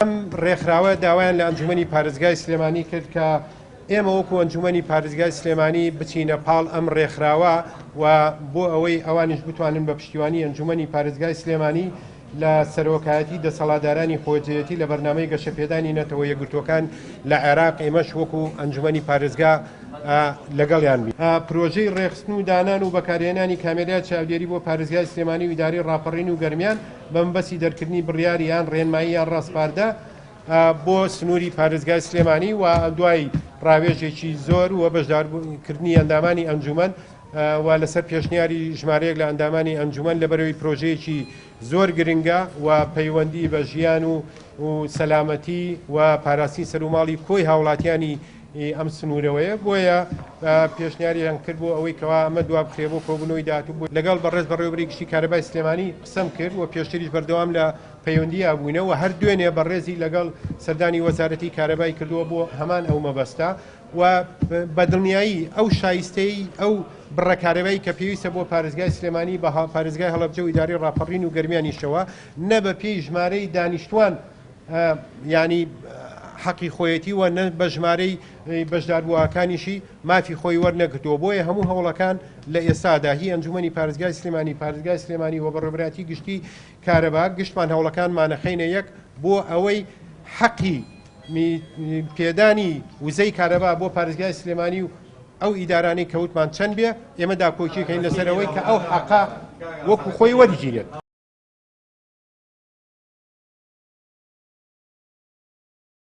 ئەم ڕێکخراوە داوایان لە ئەنجومەنی پارێزگای سلێمانی کرد کە ئێمە وەکو ئەنجومەنی پارێزگای سلێمانی بچینە پاڵ ئەم ڕێکخراوە و بۆ ئەوەی ئەوانش بتوانن بە پشتیوانی ئەنجومەنی پارێزگای سلێمانی لە سەرۆکایەتی دەسەڵاتدارانی خۆجێتی لە بەرنامەی گەشەپێدانی نەتەوە یەکگرتوەکان لە عێراق ئێمەش وەکو ئەنجومەنی پارێزگا لەگەڵیان بی. پرۆژەی ڕێخستن و دانان و بەکارهێنانی کامێرات چاودێری بۆ پارێزگای سلێمانی و ئیدارەی ڕاپەڕین و گەرمیان بە مەبەستی دەرکردنی بڕیاری یان ڕێنمایی یان ڕاستپاردە بۆ سنووری پارێزگای سلێمانی و دوای ڕاوێژێکی زۆر و بەشدارکردنی ئەندامانی ئەنجومەن و لەسەر پێشنیاری ژمارەیەک لە ئەندامانی ئەنجومەن لەبەرەوەی پرۆژەیەکی زۆر گرنگە و پەیوەندی بە ژیان و سەلامەتی و پاراستنی سەرماڵی کۆی هاوڵاتیانی ئەم سنوورەوەیە. بۆیە پێشنیاریان کرد بۆ ئەوەی کەوا ئەمە دواب بخرێ بۆ کۆبوونەوەی داهاتوو بوو لەگەڵ بەڕێز بەڕێوەبەری گشتی کارەبای سلێمانی قسەم کرد و پێشتریش بەردەوام لە پەیوەندی ئابووینەوە هەر دوێنێ بەڕێزی لەگەڵ سەردانی وەزارەتی کارەبای کردووە بۆ هەمان ئەو مەبەستە و بەدڵنیایی ئەو شایستەی ئەو بڕەکارەبایی کە پێویستە بۆ پارێزگای سلێمانی بە پارێزگای هەڵەبجە و ئیدارەی ڕاپەڕین و گەرمیانیشەوە نە بە پێی ژمارەی دانیشتوان ینی حەقی خۆیەتی و نە بە ژمارەی بەشداربووەکانیشی مافی خۆی وەرنەگرتووە. بۆیە هەموو هەوڵەکان لە ئێستادا هی ئەنجومەنی پارێزگای سلێمانی پارێزگای سلێمانی و بەڕێوەبەری گشتی کارەبا گشتمان هەوڵەکانمانەخەینە یەک بۆ ئەوەی حەقی پێدانی وزەی کارەبا بۆ پارێزگای سلێمانی و ئەو ئیدارانی کەوتمان چەند بێ ئێمە داکۆکیەکەین لەسەرەوەی کە ئەو حەقا وەکو خۆی وەرگیرێت.